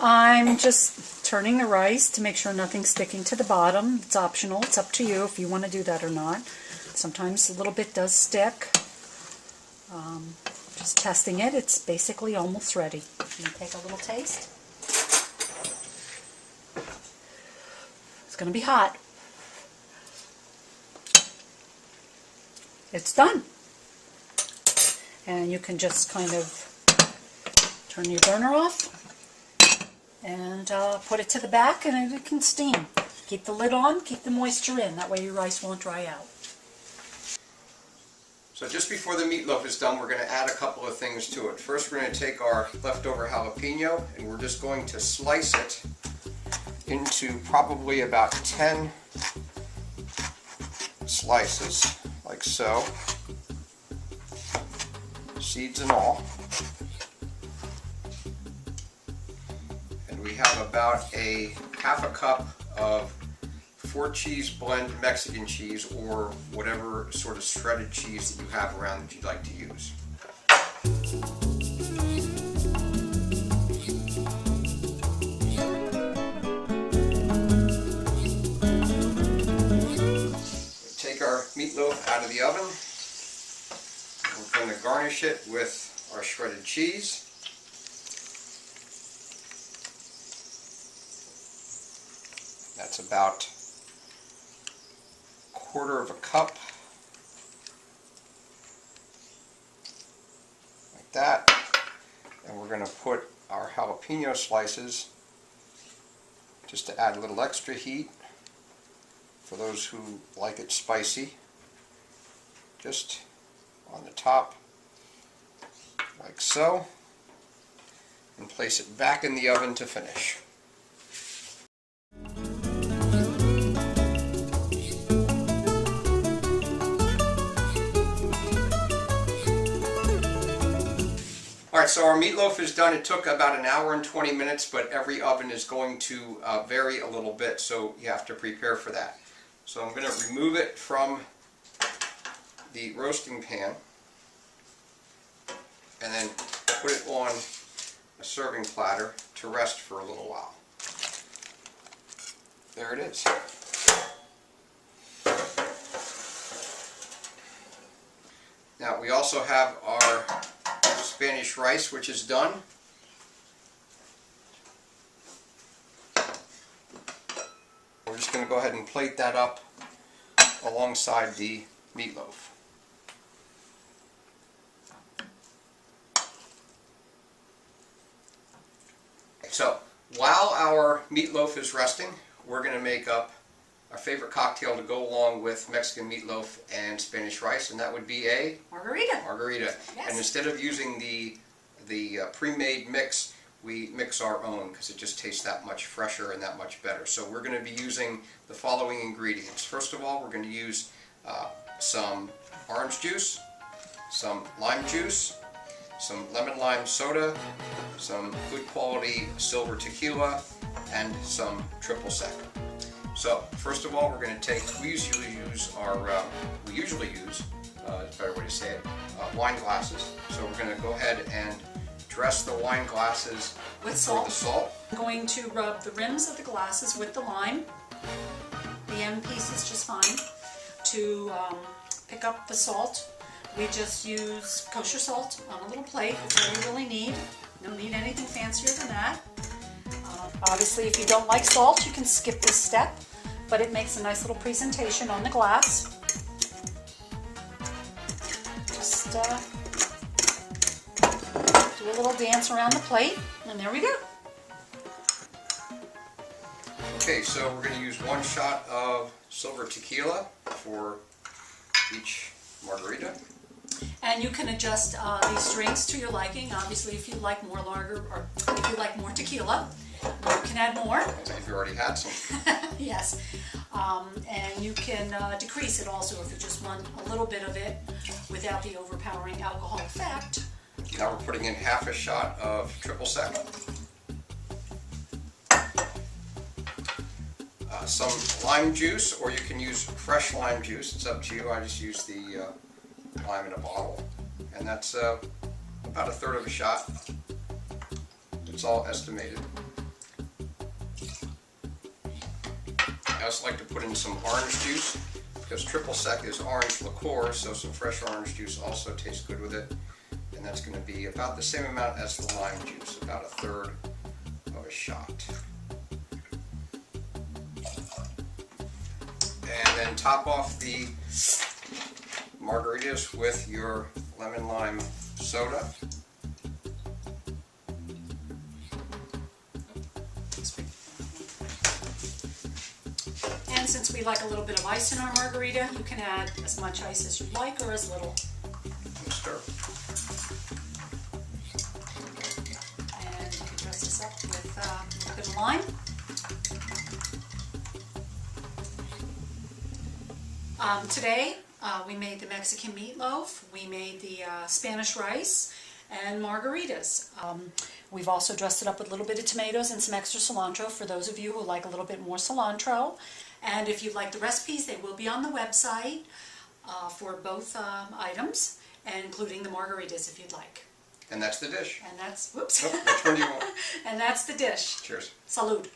I'm just turning the rice to make sure nothing's sticking to the bottom. It's optional. It's up to you if you want to do that or not. Sometimes a little bit does stick. Just testing it. It's basically almost ready. Can you take a little taste? It's going to be hot. It's done. And you can just kind of turn your burner off and put it to the back, and it can steam. Keep the lid on, keep the moisture in. That way your rice won't dry out. So just before the meatloaf is done, we're going to add a couple of things to it. First, we're going to take our leftover jalapeno, and we're just going to slice it into probably about 10 slices, like so, seeds and all. And we have about a half a cup of 4-cheese blend Mexican cheese, or whatever sort of shredded cheese that you have around that you'd like to use. Take our meatloaf out of the oven. We're going to garnish it with our shredded cheese. That's about 1/4 cup, like that. And we're going to put our jalapeno slices, just to add a little extra heat for those who like it spicy, just on the top, like so, and place it back in the oven to finish. Alright, so our meatloaf is done. It took about 1 hour and 20 minutes, but every oven is going to vary a little bit, so you have to prepare for that. So I'm going to remove it from the roasting pan and then put it on a serving platter to rest for a little while. There it is. Now we also have our Spanish rice, which is done. We're just going to go ahead and plate that up alongside the meatloaf. So while our meatloaf is resting, we're going to make up our favorite cocktail to go along with Mexican meatloaf and Spanish rice, and that would be a Margarita. Margarita. Yes. And instead of using the pre-made mix, we mix our own because it just tastes that much fresher and that much better. So we're going to be using the following ingredients. First of all, we're going to use some orange juice, some lime juice, some lemon lime soda, some good quality silver tequila, and some triple sec. So first of all, we're going to take, we usually use it's a better way to say it, wine glasses. So we're going to go ahead and dress the wine glasses with the salt. salt. I'm going to rub the rims of the glasses with the lime. The end piece is just fine. To pick up the salt, we just use kosher salt on a little plate. That's all you really need. You don't need anything fancier than that. Obviously, if you don't like salt, you can skip this step, but it makes a nice little presentation on the glass. Just do a little dance around the plate, and there we go. Okay, so we're going to use 1 shot of silver tequila for each margarita. And you can adjust these drinks to your liking. Obviously, if you like more lager or if you like more tequila, you can add more. If you already had some. Yes. And you can decrease it also if you just want a little bit of it without the overpowering alcohol effect. Now we're putting in half a shot of triple sec. Some lime juice, or you can use fresh lime juice. It's up to you. I just use the lime in a bottle. And that's about 1/3 of a shot. It's all estimated. I also like to put in some orange juice, because triple sec is orange liqueur, so some fresh orange juice also tastes good with it. And that's going to be about the same amount as the lime juice, about 1/3 of a shot. And then top off the margaritas with your lemon lime soda. And since we like a little bit of ice in our margarita, you can add as much ice as you like or as little. And stir. And you can dress this up with a little bit of lime. Today we made the Mexican meatloaf, we made the Spanish rice, and margaritas. We've also dressed it up with a little bit of tomatoes and some extra cilantro for those of you who like a little bit more cilantro. And if you'd like the recipes, they will be on the website for both items, and including the margaritas if you'd like. And that's the dish. And that's, whoops. Oh, which one do you want? And that's the dish. Cheers. Salud.